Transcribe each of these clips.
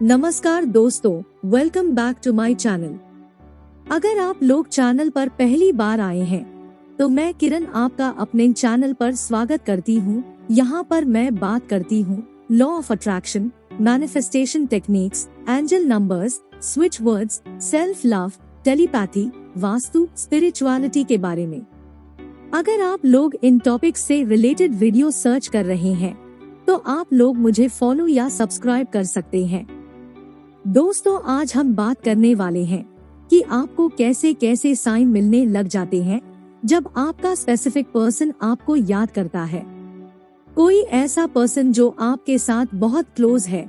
नमस्कार दोस्तों, welcome back to my channel. अगर आप लोग चैनल पर पहली बार आए हैं तो मैं किरण आपका अपने चैनल पर स्वागत करती हूँ। यहाँ पर मैं बात करती हूँ law of attraction, manifestation techniques, angel numbers, switch words, self love, telepathy, vastu, spirituality के बारे में। अगर आप लोग इन टॉपिक्स से रिलेटेड वीडियो सर्च कर रहे हैं तो आप लोग मुझे फॉलो या सब्सक्राइब कर सकते हैं। दोस्तों, आज हम बात करने वाले हैं कि आपको कैसे कैसे साइन मिलने लग जाते हैं जब आपका स्पेसिफिक पर्सन आपको याद करता है। कोई ऐसा पर्सन जो आपके साथ बहुत क्लोज है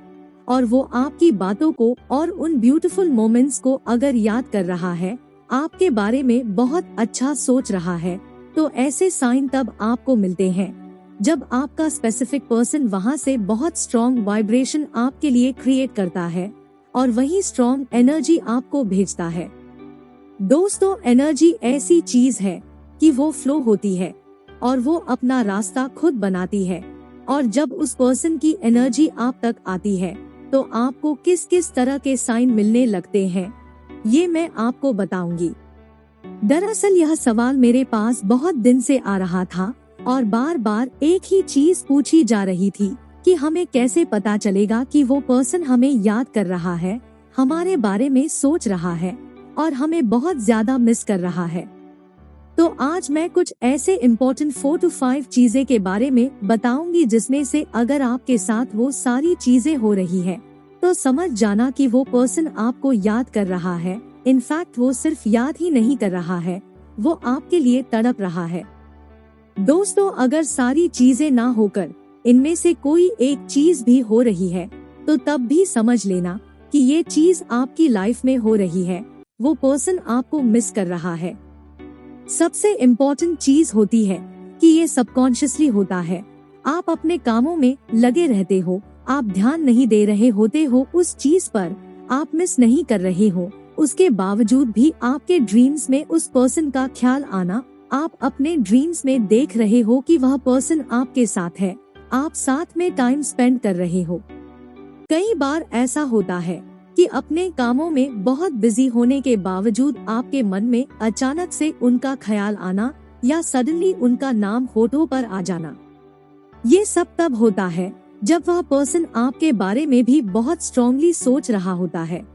और वो आपकी बातों को और उन ब्यूटीफुल मोमेंट्स को अगर याद कर रहा है, आपके बारे में बहुत अच्छा सोच रहा है, तो ऐसे साइन तब आपको मिलते हैं जब आपका स्पेसिफिक पर्सन वहाँ से बहुत स्ट्रॉन्ग वाइब्रेशन आपके लिए क्रिएट करता है और वही स्ट्रॉन्ग एनर्जी आपको भेजता है। दोस्तों, एनर्जी ऐसी चीज है कि वो फ्लो होती है और वो अपना रास्ता खुद बनाती है, और जब उस पर्सन की एनर्जी आप तक आती है तो आपको किस किस तरह के साइन मिलने लगते हैं, ये मैं आपको बताऊंगी। दरअसल यह सवाल मेरे पास बहुत दिन से आ रहा था और बार बार एक ही चीज पूछी जा रही थी कि हमें कैसे पता चलेगा कि वो पर्सन हमें याद कर रहा है, हमारे बारे में सोच रहा है और हमें बहुत ज्यादा मिस कर रहा है। तो आज मैं कुछ ऐसे इम्पोर्टेंट 4 to 5 चीजें के बारे में बताऊंगी जिसमें से अगर आपके साथ वो सारी चीजें हो रही है तो समझ जाना कि वो पर्सन आपको याद कर रहा है। इनफैक्ट वो सिर्फ याद ही नहीं कर रहा है, वो आपके लिए तड़प रहा है। दोस्तों, अगर सारी चीजें ना होकर इनमें से कोई एक चीज भी हो रही है तो तब भी समझ लेना कि ये चीज आपकी लाइफ में हो रही है, वो पर्सन आपको मिस कर रहा है। सबसे इम्पोर्टेंट चीज होती है कि ये सबकॉन्शियसली होता है। आप अपने कामों में लगे रहते हो, आप ध्यान नहीं दे रहे होते हो उस चीज पर, आप मिस नहीं कर रहे हो, उसके बावजूद भी आपके ड्रीम्स में उस पर्सन का ख्याल आना, आप अपने ड्रीम्स में देख रहे हो कि वह पर्सन आपके साथ है, आप साथ में टाइम स्पेंड कर रहे हो। कई बार ऐसा होता है कि अपने कामों में बहुत बिजी होने के बावजूद आपके मन में अचानक से उनका ख्याल आना या सडनली उनका नाम होठों पर आ जाना। ये सब तब होता है जब वह पर्सन आपके बारे में भी बहुत स्ट्रांगली सोच रहा होता है।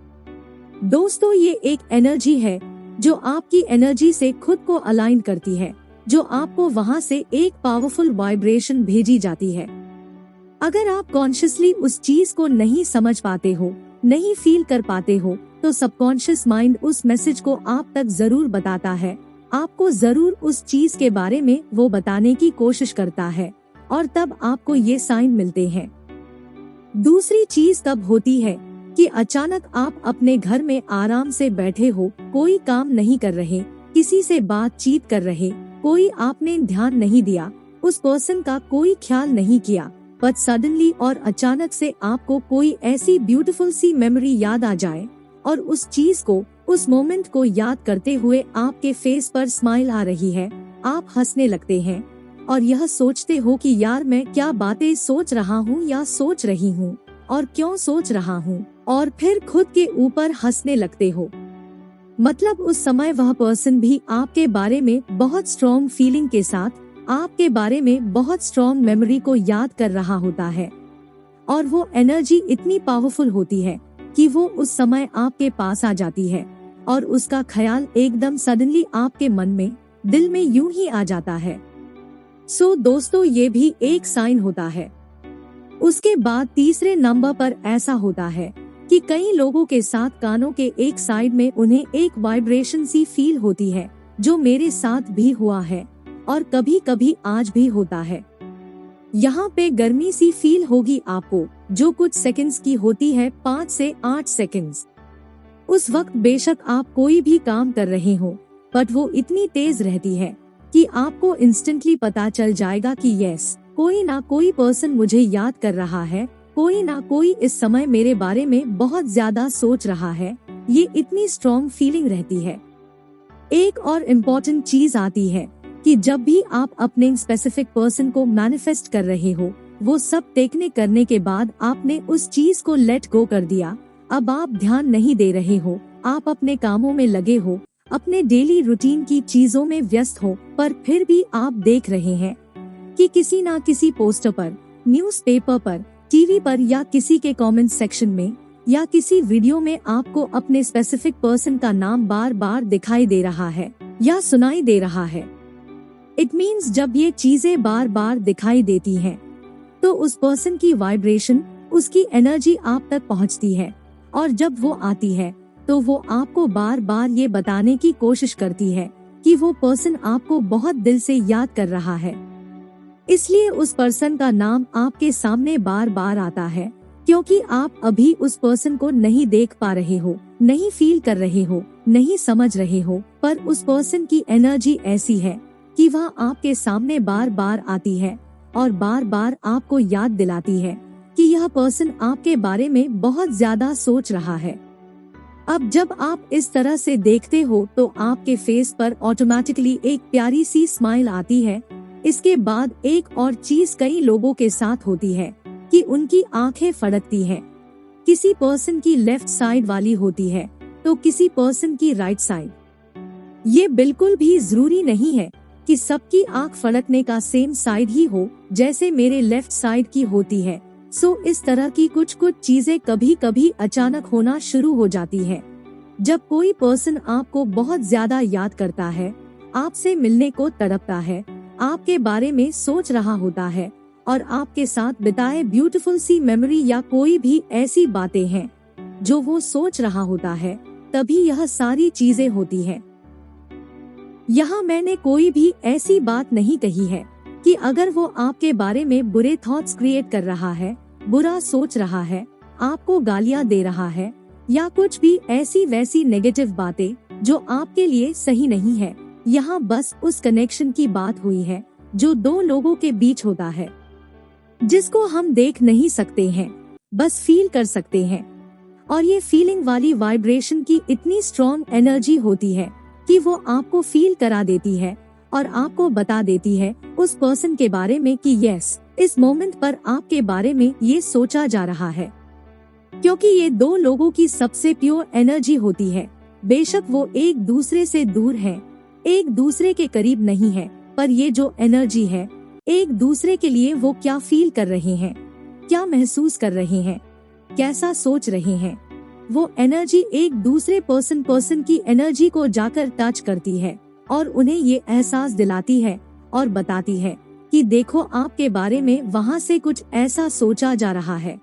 दोस्तों, ये एक एनर्जी है जो आपकी एनर्जी से खुद को अलाइन करती है, जो आपको वहाँ से एक पावरफुल वाइब्रेशन भेजी जाती है। अगर आप कॉन्शियसली उस चीज को नहीं समझ पाते हो, नहीं फील कर पाते हो, तो सबकॉन्शियस माइंड उस मैसेज को आप तक जरूर बताता है, आपको जरूर उस चीज के बारे में वो बताने की कोशिश करता है और तब आपको ये साइन मिलते हैं। दूसरी चीज तब होती है कि अचानक आप अपने घर में आराम से बैठे हो, कोई काम नहीं कर रहे, किसी से बातचीत कर रहे, कोई आपने ध्यान नहीं दिया, उस पर्सन का कोई ख्याल नहीं किया, बट सडनली और अचानक से आपको कोई ऐसी ब्यूटीफुल सी मेमोरी याद आ जाए और उस चीज को, उस मोमेंट को याद करते हुए आपके फेस पर स्माइल आ रही है, आप हंसने लगते हैं और यह सोचते हो कि यार मैं क्या बातें सोच रहा हूँ या सोच रही हूँ और क्यों सोच रहा हूँ, और फिर खुद के ऊपर हंसने लगते हो। मतलब उस समय वह पर्सन भी आपके बारे में बहुत स्ट्रॉन्ग फीलिंग के साथ आपके बारे में बहुत स्ट्रॉन्ग मेमोरी को याद कर रहा होता है और वो एनर्जी इतनी पावरफुल होती है कि वो उस समय आपके पास आ जाती है और उसका ख्याल एकदम सडनली आपके मन में, दिल में यूं ही आ जाता है। सो दोस्तों, ये भी एक साइन होता है। उसके बाद तीसरे नंबर पर ऐसा होता है कि कई लोगों के साथ कानों के एक साइड में उन्हें एक वाइब्रेशन सी फील होती है, जो मेरे साथ भी हुआ है और कभी कभी आज भी होता है। यहाँ पे गर्मी सी फील होगी आपको, जो कुछ सेकंड्स की होती है, 5 से 8 सेकंड्स। उस वक्त बेशक आप कोई भी काम कर रहे हो, बट वो इतनी तेज रहती है कि आपको इंस्टेंटली पता चल जाएगा कि यस, कोई ना कोई पर्सन मुझे याद कर रहा है, कोई ना कोई इस समय मेरे बारे में बहुत ज्यादा सोच रहा है। ये इतनी स्ट्रॉन्ग फीलिंग रहती है। एक और इम्पोर्टेंट चीज आती है कि जब भी आप अपने स्पेसिफिक पर्सन को मैनिफेस्ट कर रहे हो, वो सब देखने करने के बाद आपने उस चीज को लेट गो कर दिया, अब आप ध्यान नहीं दे रहे हो, आप अपने कामों में लगे हो, अपने डेली रूटीन की चीजों में व्यस्त हो, पर फिर भी आप देख रहे हैं कि किसी ना किसी पोस्टर पर, न्यूज़पेपर पर, टीवी पर या किसी के कमेंट सेक्शन में या किसी वीडियो में आपको अपने स्पेसिफिक पर्सन का नाम बार बार दिखाई दे रहा है या सुनाई दे रहा है। इट मीन्स जब ये चीजें बार बार दिखाई देती हैं, तो उस पर्सन की वाइब्रेशन, उसकी एनर्जी आप तक पहुंचती है, और जब वो आती है तो वो आपको बार बार ये बताने की कोशिश करती है कि वो पर्सन आपको बहुत दिल से याद कर रहा है। इसलिए उस पर्सन का नाम आपके सामने बार बार आता है, क्योंकि आप अभी उस पर्सन को नहीं देख पा रहे हो, नहीं फील कर रहे हो, नहीं समझ रहे हो, पर उस पर्सन की एनर्जी ऐसी है कि वह आपके सामने बार बार आती है और बार बार आपको याद दिलाती है कि यह पर्सन आपके बारे में बहुत ज्यादा सोच रहा है। अब जब आप इस तरह से देखते हो तो आपके फेस पर ऑटोमेटिकली एक प्यारी सी स्माइल आती है। इसके बाद एक और चीज कई लोगों के साथ होती है कि उनकी आंखें फड़कती हैं। किसी पर्सन की लेफ्ट साइड वाली होती है तो किसी पर्सन की राइट साइड। ये बिल्कुल भी जरूरी नहीं है कि सबकी आंख फड़कने का सेम साइड ही हो, जैसे मेरे लेफ्ट साइड की होती है। इस तरह की कुछ चीजें कभी कभी अचानक होना शुरू हो जाती है। जब कोई पर्सन आपको बहुत ज्यादा याद करता है, आपसे मिलने को तड़पता है, आपके बारे में सोच रहा होता है और आपके साथ बिताए ब्यूटीफुल सी मेमोरी या कोई भी ऐसी बातें हैं जो वो सोच रहा होता है, तभी यह सारी चीजें होती है। यहाँ मैंने कोई भी ऐसी बात नहीं कही है कि अगर वो आपके बारे में बुरे थॉट्स क्रिएट कर रहा है, बुरा सोच रहा है, आपको गालियाँ दे रहा है या कुछ भी ऐसी वैसी नेगेटिव बातें जो आपके लिए सही नहीं है। यहाँ बस उस कनेक्शन की बात हुई है जो दो लोगों के बीच होता है, जिसको हम देख नहीं सकते हैं, बस फील कर सकते हैं। और ये फीलिंग वाली वाइब्रेशन की इतनी स्ट्रॉन्ग एनर्जी होती है कि वो आपको फील करा देती है और आपको बता देती है उस पर्सन के बारे में कि यस, इस मोमेंट पर आपके बारे में ये सोचा जा रहा है। क्योंकि ये दो लोगों की सबसे प्योर एनर्जी होती है। बेशक वो एक दूसरे से दूर हैं, एक दूसरे के करीब नहीं है, पर ये जो एनर्जी है, एक दूसरे के लिए वो क्या फील कर रहे हैं, क्या महसूस कर रहे हैं, कैसा सोच रहे हैं, वो एनर्जी एक दूसरे पर्सन की एनर्जी को जाकर टच करती है और उन्हें ये एहसास दिलाती है और बताती है कि देखो आपके बारे में वहाँ से कुछ ऐसा सोचा जा रहा है।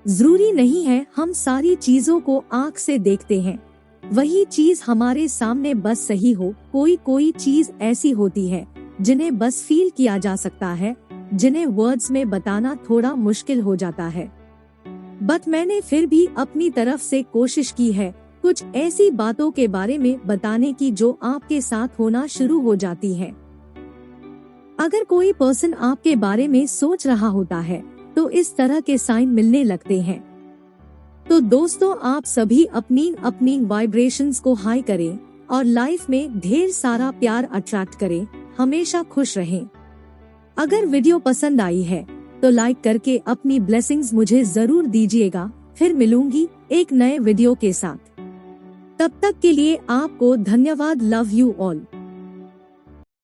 जरूरी नहीं है हम सारी चीजों को आँख से देखते हैं, वही चीज हमारे सामने बस सही हो। कोई चीज ऐसी होती है जिन्हें बस फील किया जा सकता है, जिन्हें वर्ड्स में बताना थोड़ा मुश्किल हो जाता है। बट मैंने फिर भी अपनी तरफ से कोशिश की है कुछ ऐसी बातों के बारे में बताने की जो आपके साथ होना शुरू हो जाती है। अगर कोई पर्सन आपके बारे में सोच रहा होता है तो इस तरह के साइन मिलने लगते हैं। तो दोस्तों, आप सभी अपनी अपनी वाइब्रेशंस को हाई करें और लाइफ में ढेर सारा प्यार अट्रैक्ट करें। हमेशा खुश रहें। अगर वीडियो पसंद आई है तो लाइक करके अपनी ब्लेसिंग्स मुझे जरूर दीजिएगा। फिर मिलूंगी एक नए वीडियो के साथ। तब तक के लिए आपको धन्यवाद। Love you all.